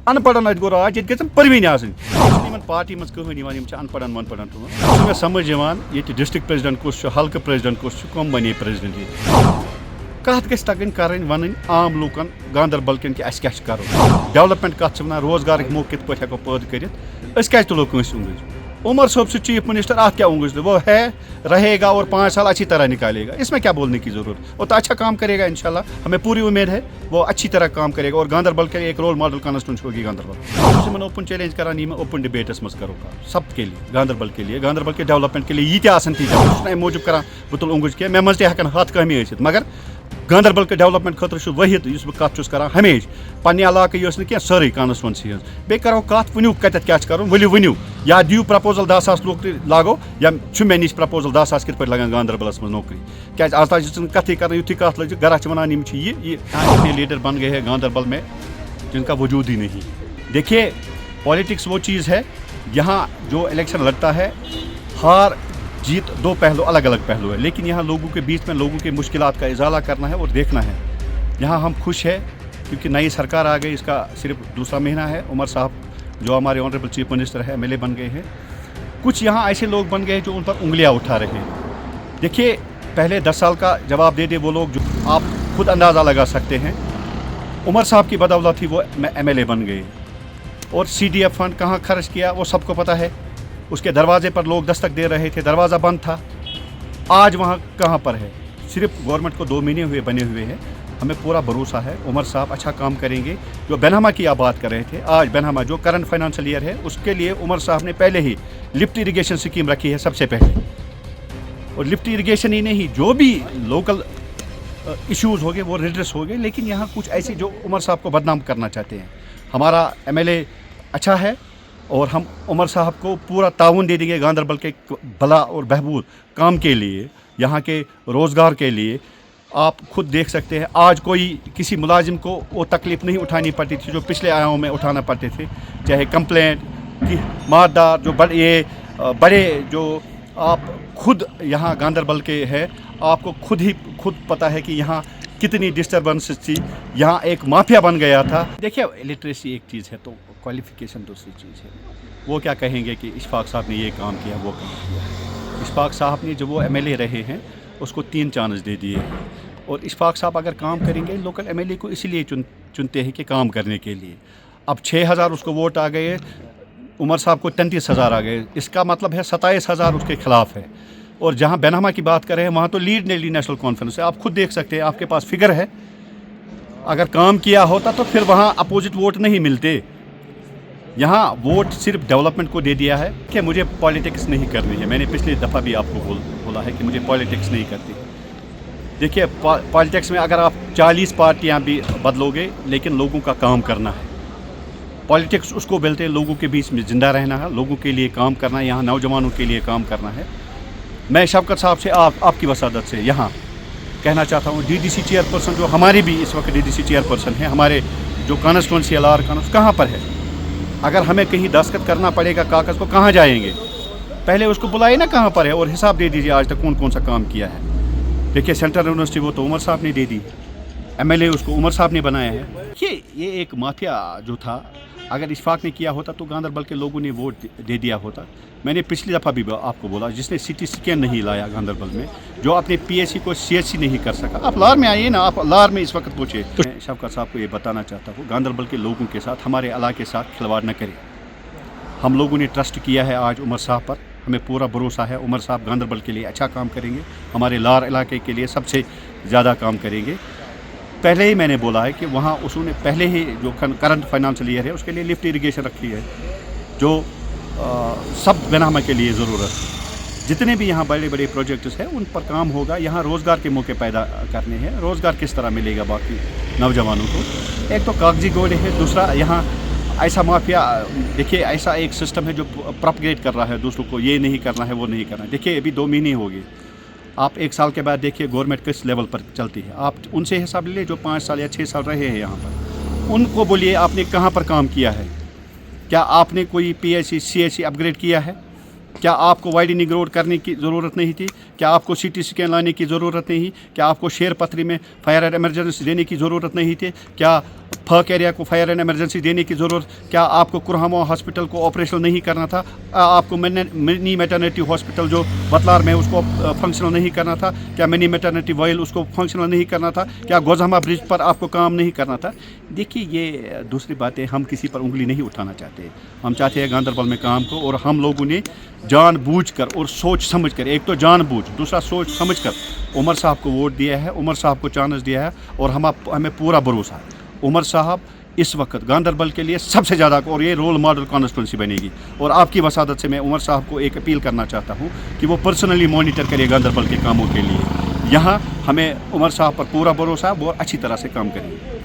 ان पढ़न ات गो राज ये परवीन आसन पार्टी मज कहन अन पढ़न वन पढ़न तुम मे समझ ये डिस्ट्रिक्ट प्रेसिडेंट कुछ हल्कह प्रेसिडेंट कुछ कम बने प्रेसिडेंट कत गस तगन कर वन आम लूकन गांदरबल कन कि क्या करो डेवलपमेंट कत वन रोजगार मौके कित पे हेको पैद कर तुलो कंस उंगज उमर साहब से चीफ मिनिस्टर आप क्या उंगज वो है रहेगा और 5 साल अच्छी तरह निकालेगा इसमें क्या बोलने की जरूरत वो तो अच्छा काम करेगा इंशाल्लाह हमें पूरी उम्मीद है वो अच्छी तरह काम करेगा और गांदरबल के लिए एक रोल मॉडल कॉन्स्टिट्यूंसी होगी गांदरबल मैं ओपन चैलेंज करानी मैं ओपन डिबेटस मज करो सब के लिए गांदरबल के डेवलपमेंट के लिए ये आसन ती मूजूब कर बुतुल उंगज क्या मे मज हन हथ कमी मगर गांदरबल के डेवलपमेंट खतर वहिद कत कर हमेश पन्ने इलाके ना सारी कॉन्स्टिट्यूंसी बे करो कत वनु कत क्या वलियो वनु या दियो प्रपोजल 10,000 नौकरी लागो या मे निश प्रपोजल 10,000 कित पे लगान गांदरबलस में नौकरी क्या आज तक कथ कर युथी कत लग गर वन ये लीडर बन गए हैं गांदरबल में जिनका वजूद ही नहीं। देखिए पॉलिटिक्स वो चीज़ है यहाँ जो इलेक्शन लड़ता है हार जीत दो पहलू अलग अलग पहलू है लेकिन यहाँ लोगों के बीच में लोगों की मुश्किलात का इजाला करना है और देखना है। यहाँ हम खुश हैं क्योंकि नई सरकार आ गई इसका सिर्फ दूसरा महीना है। उमर साहब जो हमारे ऑनरेबल चीफ मिनिस्टर है MLA बन गए हैं। कुछ यहाँ ऐसे लोग बन गए हैं जो उन पर उंगलियाँ उठा रहे हैं। देखिए पहले 10 साल का जवाब दे दे वो लोग जो आप खुद अंदाज़ा लगा सकते हैं। उमर साहब की बदौलत ही वो MLA बन गए और CDF फंड कहाँ खर्च किया वो सबको पता है। उसके दरवाजे पर लोग दस्तक दे रहे थे, दरवाज़ा बंद था। आज वहाँ कहाँ पर है? सिर्फ गवर्नमेंट को 2 महीने हुए बने हुए हैं। हमें पूरा भरोसा है उमर साहब अच्छा काम करेंगे। जो बेनहमा की आप बात कर रहे थे, आज बेनहमा जो करंट फाइनेंशियल ईयर है उसके लिए उमर साहब ने पहले ही लिफ्ट इरिगेशन स्कीम रखी है सबसे पहले। और लिफ्ट इरिगेशन ही नहीं, जो भी लोकल इश्यूज़ हो गए वो रिड्रेस हो गए। लेकिन यहाँ कुछ ऐसे जो उमर साहब को बदनाम करना चाहते हैं। हमारा MLA अच्छा है और हम उमर साहब को पूरा ताउन दे देंगे गांदरबल के भला और बहबूद काम के लिए, यहाँ के रोज़गार के लिए। आप खुद देख सकते हैं आज कोई किसी मुलाजिम को वो तकलीफ़ नहीं उठानी पड़ती थी जो पिछले आयामों में उठाना पड़ते थे, चाहे कंप्लेंट की मारदार जो बड़े जो आप खुद यहाँ गांदरबल के हैं, आपको खुद पता है कि यहाँ कितनी डिस्टर्बेंसेस थी। यहाँ एक माफिया बन गया था। देखिए लिटरेसी एक चीज़ है तो क्वालिफिकेशन दूसरी चीज़ है। वो क्या कहेंगे कि इशफाक साहब ने ये काम किया वो काम किया। इशफाक साहब ने जो वो MLA रहे हैं उसको 3 चांस दे दिए हैं और इशफाक साहब अगर काम करेंगे लोकल MLA को इसीलिए चुनते हैं कि काम करने के लिए। अब 6,000 उसको वोट आ गए, उमर साहब को 33,000 आ गए, इसका मतलब है 27,000 उसके खिलाफ है। और जहाँ बेनहमा की बात कर रहे हैं वहाँ तो लीड ने ली नेशनल कॉन्फ्रेंस है। आप खुद देख सकते हैं, आपके पास फिगर है। अगर काम किया होता तो फिर वहाँ अपोजिट वोट नहीं मिलते। यहाँ वोट सिर्फ डेवलपमेंट को दे दिया है कि मुझे पॉलिटिक्स नहीं करनी है। मैंने पिछली दफ़ा भी आपको बोला है कि मुझे पॉलिटिक्स नहीं करती। देखिए पॉलिटिक्स में अगर आप 40 पार्टियाँ भी बदलोगे लेकिन लोगों का काम करना है। पॉलिटिक्स उसको बोलते हैं लोगों के बीच में ज़िंदा रहना है, लोगों के लिए काम करना है, यहाँ नौजवानों के लिए काम करना है। मैं शफकत साहब से आपकी वसादत से यहाँ कहना चाहता हूँ DDC चेयरपर्सन जो हमारी भी इस वक्त DDC चेयरपर्सन है, हमारे जो कॉन्स्टिट्यूंसी LR कहाँ पर है? अगर हमें कहीं दस्तखत करना पड़ेगा कागज़ को कहाँ जाएंगे? पहले उसको बुलाए ना कहाँ पर है और हिसाब दे दीजिए आज तक कौन कौन सा काम किया है। देखिए सेंट्रल यूनिवर्सिटी वो तो उमर साहब ने दे दी, MLA उसको उमर साहब ने बनाया है। ये एक माफिया जो था, अगर इशफाक ने किया होता तो गांदरबल के लोगों ने वोट दे दिया होता। मैंने पिछली दफ़ा भी आपको बोला, जिसने CT स्कैन नहीं लाया गांदरबल में, जो अपने PSC को CHC नहीं कर सका। आप लार में आइए ना, आप लार में इस वक्त पहुँचे। मैं शफकत साहब को ये बताना चाहता हूँ गांदरबल के लोगों के साथ, हमारे इलाके के साथ खिलवाड़ न करें। हम लोगों ने ट्रस्ट किया है आज उमर साहब पर, हमें पूरा भरोसा है उमर साहब गांदरबल के लिए अच्छा काम करेंगे, हमारे लार इलाके के लिए सबसे ज़्यादा काम करेंगे। पहले ही मैंने बोला है कि वहाँ उसने पहले ही जो करंट फाइनेंशियल ईयर है उसके लिए लिफ्ट इरिगेशन रखी है जो सब बेनहमा के लिए ज़रूरत है। जितने भी यहाँ बड़े बड़े प्रोजेक्ट्स हैं उन पर काम होगा। यहाँ रोज़गार के मौके पैदा करने हैं। रोज़गार किस तरह मिलेगा बाकी नौजवानों को? एक तो कागजी गोले है, दूसरा यहाँ ऐसा माफिया, देखिए ऐसा एक सिस्टम है जो प्रोपगेट कर रहा है दूसरों को, ये नहीं करना है वो नहीं करना है। देखिए अभी 2 महीने हो गए, आप 1 साल के बाद देखिए गवर्नमेंट किस लेवल पर चलती है। आप उनसे हिसाब ले जो 5 साल या 6 साल रहे हैं यहाँ पर, उनको बोलिए आपने कहाँ पर काम किया है? क्या आपने कोई PSC CHC अपग्रेड किया है? क्या आपको वाइडनिंग रोड करने की ज़रूरत नहीं थी? क्या आपको CT स्कैन लाने की ज़रूरत नहीं? क्या आपको शेर पथरी में फायर एंड एमरजेंसी देने की ज़रूरत नहीं थी? क्या फक एरिया को फायर एंड एमरजेंसी देने की ज़रूरत? क्या आपको कुरहामा हॉस्पिटल को ऑपरेशनल नहीं करना था? आपको मिनी मैटरनिटी हॉस्पिटल जो बतलार में उसको फंक्शनल नहीं करना था? क्या मिनी मैटरनिटी वाइल उसको फंक्शनल नहीं करना था? क्या गोजहमा ब्रिज पर आपको काम नहीं करना था? देखिए, ये दूसरी बातें, हम किसी पर उंगली नहीं उठाना चाहते। हम चाहते हैं गांधरबल में काम को, और हम लोगों ने जानबूझकर और सोच समझ कर, एक तो जानबूझ, दूसरा सोच समझ कर उमर साहब को वोट दिया है, उमर साहब को चांस दिया है, और हमें पूरा भरोसा है उमर साहब इस वक्त गांधरबल के लिए सबसे ज़्यादा, और ये रोल मॉडल कॉन्स्टिट्यूंसी बनेगी। और आपकी वसादत से मैं उमर साहब को एक अपील करना चाहता हूँ कि वो पर्सनली मॉनिटर करे गांधरबल के कामों के लिए। यहाँ हमें उमर साहब पर पूरा भरोसा है, वो अच्छी तरह से काम करेंगे।